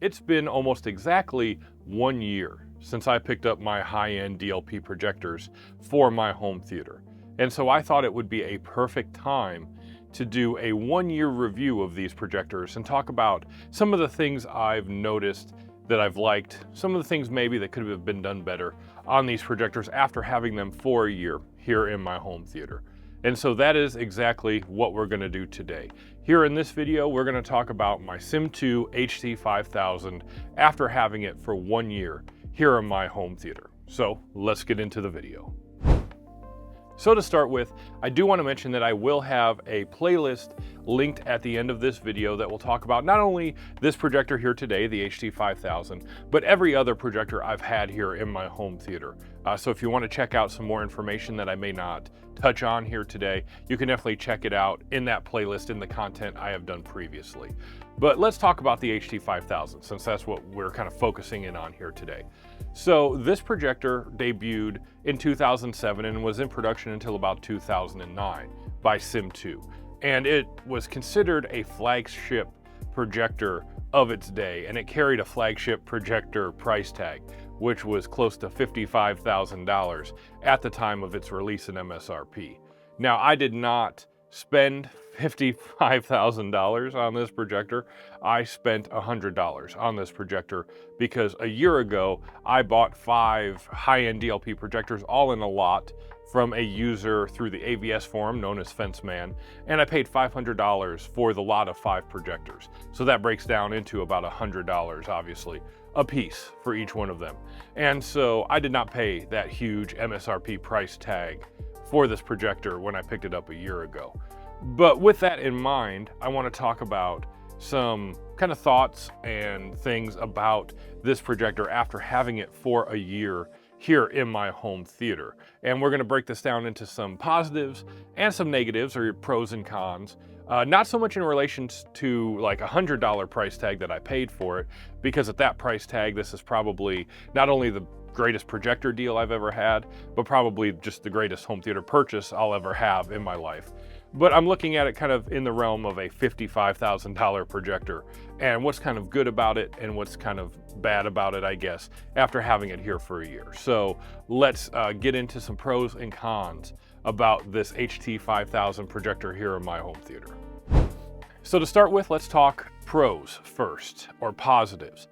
It's been almost exactly 1 year since I picked up my high-end DLP projectors for my home theater. And so I thought it would be a perfect time to do a 1-year review of these projectors and talk about some of the things I've noticed that I've liked, some of the things maybe that could have been done better on these projectors after having them for a year here in my home theater. And so that is exactly what we're gonna do today. Here in this video, we're gonna talk about my Sim2 HT5000 after having it for 1 year here in my home theater. So let's get into the video. So to start with, I do want to mention that I will have a playlist linked at the end of this video that will talk about not only this projector here today, the HT5000, but every other projector I've had here in my home theater. So if you want to check out some more information that I may not touch on here today, you can definitely check it out in that playlist in the content I have done previously. But let's talk about the HT5000 since that's what we're kind of focusing in on here today. So this projector debuted in 2007 and was in production until about 2009 by Sim2. And it was considered a flagship projector of its day, and it carried a flagship projector price tag, which was close to $55,000 at the time of its release in MSRP. Now, I did not spend $55,000 on this projector. I spent $100 on this projector because a year ago I bought 5 high-end DLP projectors all in a lot from a user through the AVS forum known as Fenceman, and I paid $500 for the lot of 5 projectors. So that breaks down into about $100 obviously a piece for each one of them. And so I did not pay that huge MSRP price tag for this projector when I picked it up a year ago. But with that in mind, I want to talk about some kind of thoughts and things about this projector after having it for a year here in my home theater. And we're going to break this down into some positives and some negatives, or pros and cons. Not so much in relation to like $100 price tag that I paid for it, because at that price tag, this is probably not only the greatest projector deal I've ever had, but probably just the greatest home theater purchase I'll ever have in my life. But I'm looking at it kind of in the realm of a $55,000 projector, and what's kind of good about it and what's kind of bad about it, I guess, after having it here for a year. So let's get into some pros and cons about this HT5000 projector here in my home theater. So to start with, let's talk pros first, or positives.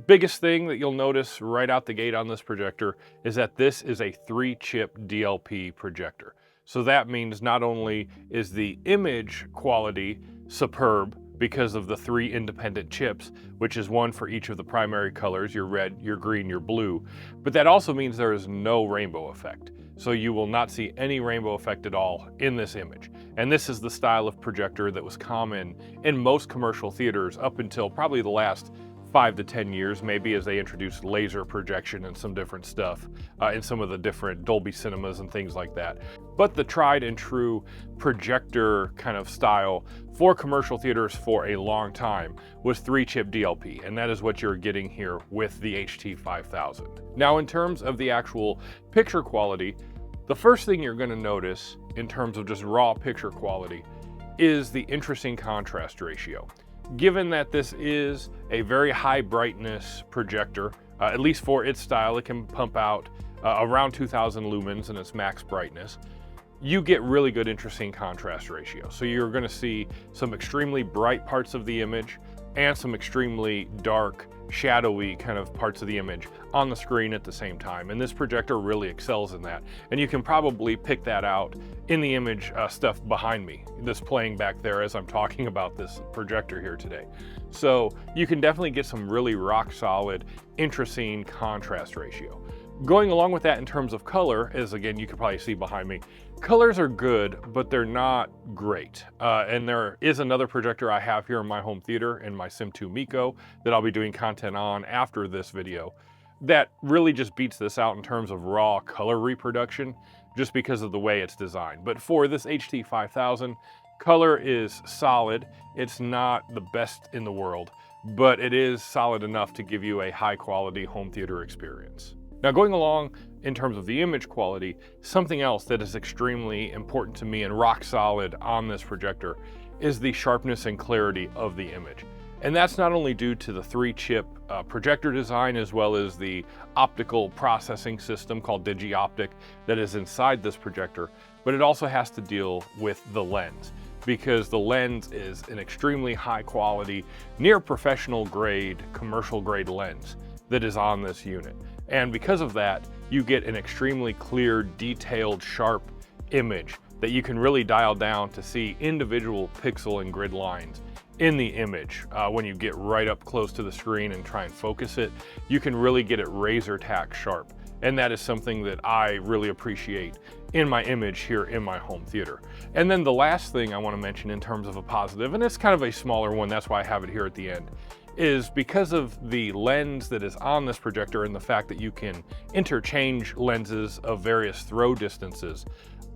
Biggest thing that you'll notice right out the gate on this projector is that this is a 3-chip DLP projector. So that means not only is the image quality superb because of the 3 independent chips, which is one for each of the primary colors, your red, your green, your blue, but that also means there is no rainbow effect. So you will not see any rainbow effect at all in this image. And this is the style of projector that was common in most commercial theaters up until probably the last 5 to 10 years, maybe, as they introduced laser projection and some different stuff in some of the different Dolby Cinemas and things like that. But the tried and true projector kind of style for commercial theaters for a long time was 3-chip DLP, and that is what you're getting here with the HT5000. Now, in terms of the actual picture quality, the first thing you're going to notice in terms of just raw picture quality is the interesting contrast ratio. Given that this is a very high brightness projector, at least for its style, it can pump out around 2000 lumens in its max brightness, you get really good interesting contrast ratio. So you're going to see some extremely bright parts of the image and some extremely dark, shadowy kind of parts of the image on the screen at the same time. And this projector really excels in that. And you can probably pick that out in the image stuff behind me, this playing back there as I'm talking about this projector here today. So you can definitely get some really rock solid, interesting contrast ratio. Going along with that in terms of color, as again, you can probably see behind me, colors are good, but they're not great. And there is another projector I have here in my home theater in my Sim2 Mico that I'll be doing content on after this video that really just beats this out in terms of raw color reproduction, just because of the way it's designed. But for this HT5000, color is solid. It's not the best in the world, but it is solid enough to give you a high quality home theater experience. Now, going along in terms of the image quality, something else that is extremely important to me and rock solid on this projector is the sharpness and clarity of the image. And that's not only due to the 3-chip projector design, as well as the optical processing system called DigiOptic that is inside this projector, but it also has to deal with the lens, because the lens is an extremely high quality, near professional grade, commercial grade lens that is on this unit. And because of that, you get an extremely clear, detailed, sharp image that you can really dial down to see individual pixel and grid lines in the image. When you get right up close to the screen and try and focus it, you can really get it razor tack sharp. And that is something that I really appreciate in my image here in my home theater. And then the last thing I want to mention in terms of a positive, and it's kind of a smaller one, that's why I have it here at the end, is because of the lens that is on this projector and the fact that you can interchange lenses of various throw distances,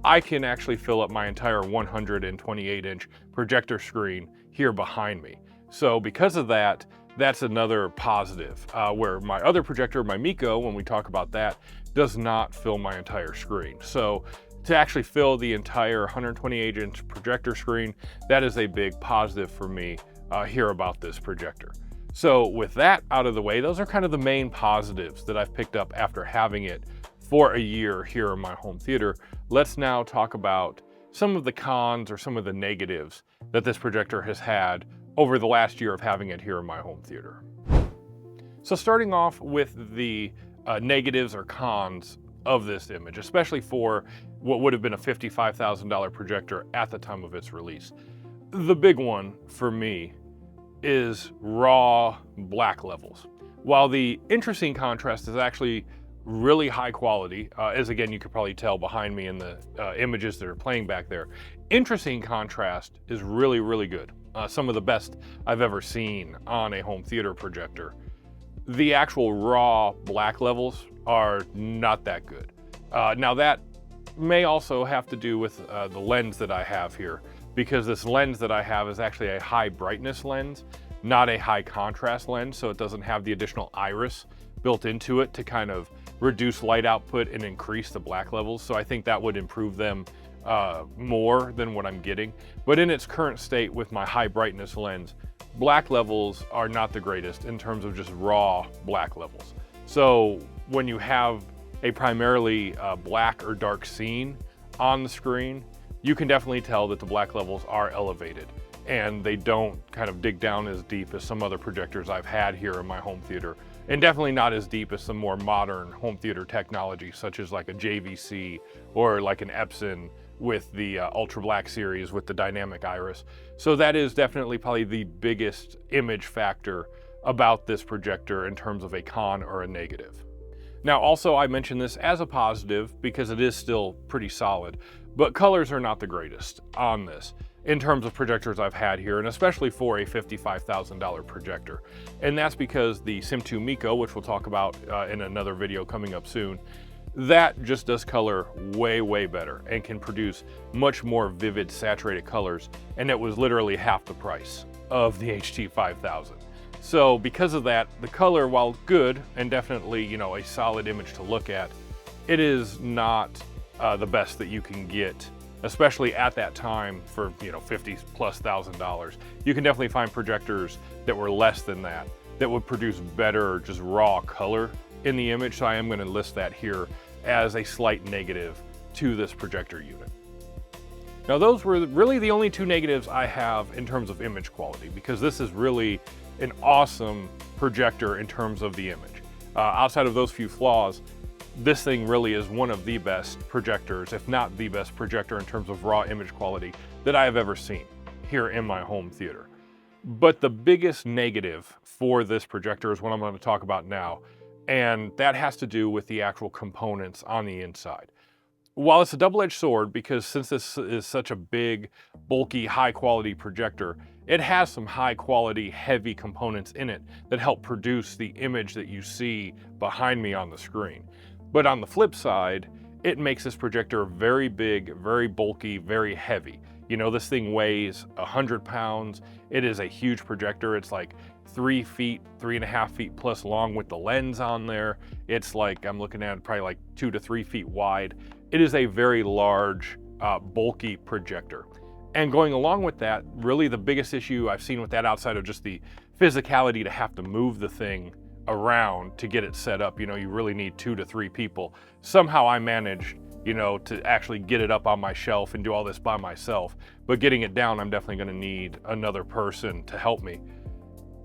I can actually fill up my entire 128-inch projector screen here behind me. So because of that, that's another positive, where my other projector, my Mico, when we talk about that, does not fill my entire screen. So to actually fill the entire 128-inch projector screen, that is a big positive for me here about this projector. So with that out of the way, those are kind of the main positives that I've picked up after having it for a year here in my home theater. Let's now talk about some of the cons or some of the negatives that this projector has had over the last year of having it here in my home theater. So starting off with the negatives or cons of this image, especially for what would have been a $55,000 projector at the time of its release. The big one for me is raw black levels. While the interesting contrast is actually really high quality, as again you could probably tell behind me in the images that are playing back there, interesting contrast is really, really good. Some of the best I've ever seen on a home theater projector. The actual raw black levels are not that good. Now that may also have to do with the lens that I have here, because this lens that I have is actually a high brightness lens, not a high contrast lens, so it doesn't have the additional iris built into it to kind of reduce light output and increase the black levels. So I think that would improve them more than what I'm getting. But in its current state with my high brightness lens, black levels are not the greatest in terms of just raw black levels. So when you have a primarily black or dark scene on the screen, you can definitely tell that the black levels are elevated and they don't kind of dig down as deep as some other projectors I've had here in my home theater, and definitely not as deep as some more modern home theater technology, such as like a JVC or like an Epson with the Ultra Black series with the dynamic iris. So that is definitely probably the biggest image factor about this projector in terms of a con or a negative. Now also I mention this as a positive because it is still pretty solid, but colors are not the greatest on this in terms of projectors I've had here, and especially for a $55,000 projector. And that's because the Sim2 Mico, which we'll talk about in another video coming up soon, that just does color way, way better and can produce much more vivid saturated colors, and it was literally half the price of the HT5000. So because of that, the color, while good and definitely, you know, a solid image to look at, it is not the best that you can get, especially at that time for, you know, $50,000+. You can definitely find projectors that were less than that would produce better just raw color in the image. So I am going to list that here as a slight negative to this projector unit. Now those were really the only two negatives I have in terms of image quality, because this is really an awesome projector in terms of the image. Outside of those few flaws, this thing really is one of the best projectors, if not the best projector in terms of raw image quality that I have ever seen here in my home theater. But the biggest negative for this projector is what I'm going to talk about now, and that has to do with the actual components on the inside. While it's a double-edged sword, because since this is such a big, bulky, high-quality projector, it has some high-quality, heavy components in it that help produce the image that you see behind me on the screen. But on the flip side, it makes this projector very big, very bulky, very heavy. You know, this thing weighs 100 pounds. It is a huge projector. It's like 3 feet, 3.5 feet plus long with the lens on there. It's like, I'm looking at it, probably like 2 to 3 feet wide. It is a very large, bulky projector. And going along with that, really the biggest issue I've seen with that, outside of just the physicality to have to move the thing around to get it set up. You know, you really need 2 to 3 people. Somehow I managed, you know, to actually get it up on my shelf and do all this by myself. But getting it down, I'm definitely going to need another person to help me.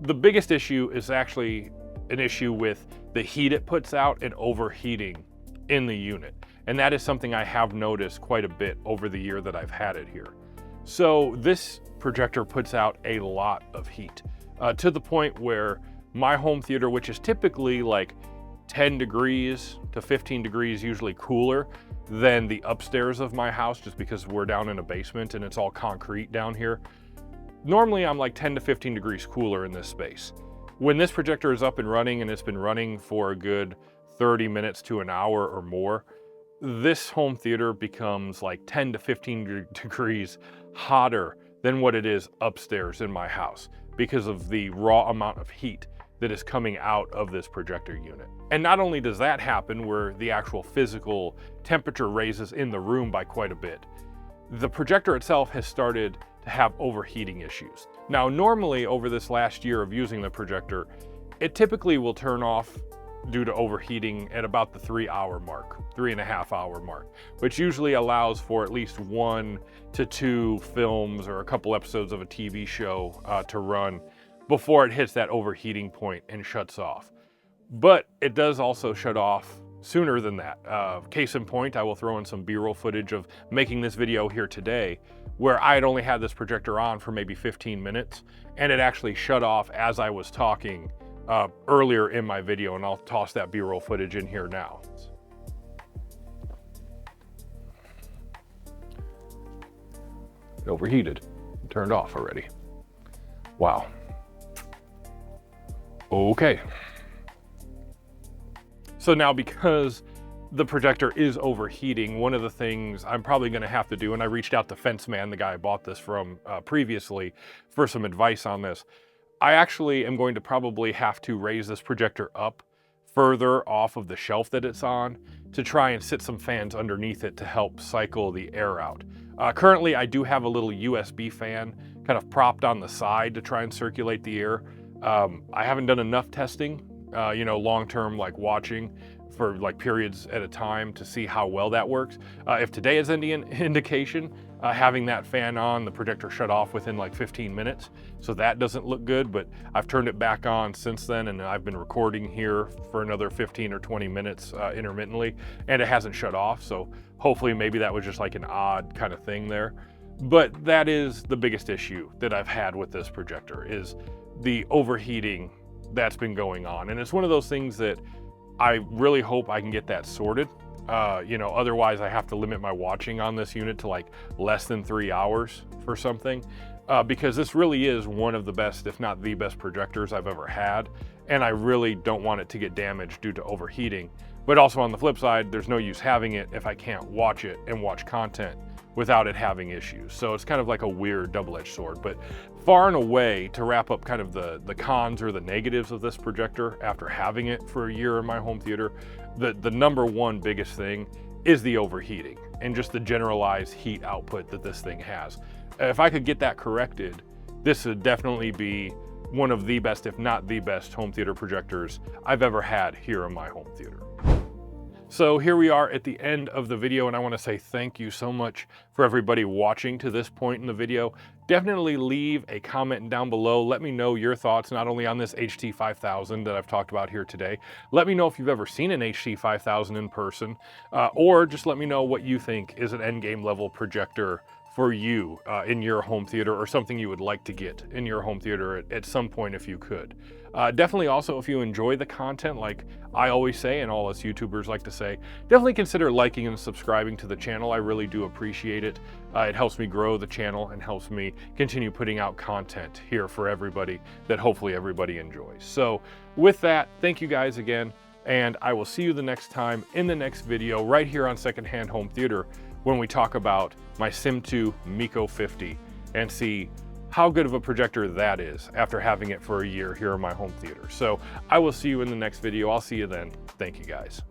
The biggest issue is actually an issue with the heat it puts out and overheating in the unit. And that is something I have noticed quite a bit over the year that I've had it here. So this projector puts out a lot of heat to the point where my home theater, which is typically like 10 degrees to 15 degrees, usually cooler than the upstairs of my house, just because we're down in a basement and it's all concrete down here. Normally I'm like 10 to 15 degrees cooler in this space. When this projector is up and running, and it's been running for a good 30 minutes to an hour or more, this home theater becomes like 10 to 15 degrees hotter than what it is upstairs in my house because of the raw amount of heat that is coming out of this projector unit. And not only does that happen where the actual physical temperature raises in the room by quite a bit, the projector itself has started to have overheating issues. Now, normally over this last year of using the projector, it typically will turn off due to overheating at about the 3-hour mark, 3.5-hour mark, which usually allows for at least 1 to 2 films or a couple episodes of a TV show to run before it hits that overheating point and shuts off. But it does also shut off sooner than that. Case in point, I will throw in some B-roll footage of making this video here today, where I had only had this projector on for maybe 15 minutes, and it actually shut off as I was talking earlier in my video, and I'll toss that B-roll footage in here now. It overheated, it turned off already. Wow. Okay. So now, because the projector is overheating, one of the things I'm probably going to have to do, and I reached out to Fenceman, the guy I bought this from previously, for some advice on this. I actually am going to probably have to raise this projector up further off of the shelf that it's on to try and sit some fans underneath it to help cycle the air out. Currently, I do have a little USB fan kind of propped on the side to try and circulate the air. I haven't done enough testing, you know, long-term like watching for like periods at a time to see how well that works. If today is any indication, having that fan on, the projector shut off within like 15 minutes. So that doesn't look good, but I've turned it back on since then, and I've been recording here for another 15 or 20 minutes intermittently, and it hasn't shut off. So hopefully maybe that was just like an odd kind of thing there. But that is the biggest issue that I've had with this projector, is the overheating that's been going on. And it's one of those things that I really hope I can get that sorted. You know, otherwise I have to limit my watching on this unit to like less than 3 hours for something, because this really is one of the best, if not the best projectors I've ever had. And I really don't want it to get damaged due to overheating. But also on the flip side, there's no use having it if I can't watch it and watch content without it having issues. So it's kind of like a weird double-edged sword. But far and away, to wrap up kind of the cons or the negatives of this projector after having it for a year in my home theater, the number one biggest thing is the overheating and just the generalized heat output that this thing has. If I could get that corrected, this would definitely be one of the best, if not the best, home theater projectors I've ever had here in my home theater. So here we are at the end of the video, and I want to say thank you so much for everybody watching to this point in the video. Definitely leave a comment down below. Let me know your thoughts, not only on this HT5000 that I've talked about here today. Let me know if you've ever seen an HT5000 in person, or just let me know what you think is an endgame level projector for you in your home theater, or something you would like to get in your home theater at some point if you could. Definitely also, if you enjoy the content, like I always say, and all us YouTubers like to say, definitely consider liking and subscribing to the channel. I really do appreciate it. It helps me grow the channel and helps me continue putting out content here for everybody that hopefully everybody enjoys. So with that, thank you guys again, and I will see you the next time in the next video right here on Secondhand Home Theater, when we talk about my Sim2 Mico 50 and see how good of a projector that is after having it for a year here in my home theater. So I will see you in the next video. I'll see you then. Thank you guys.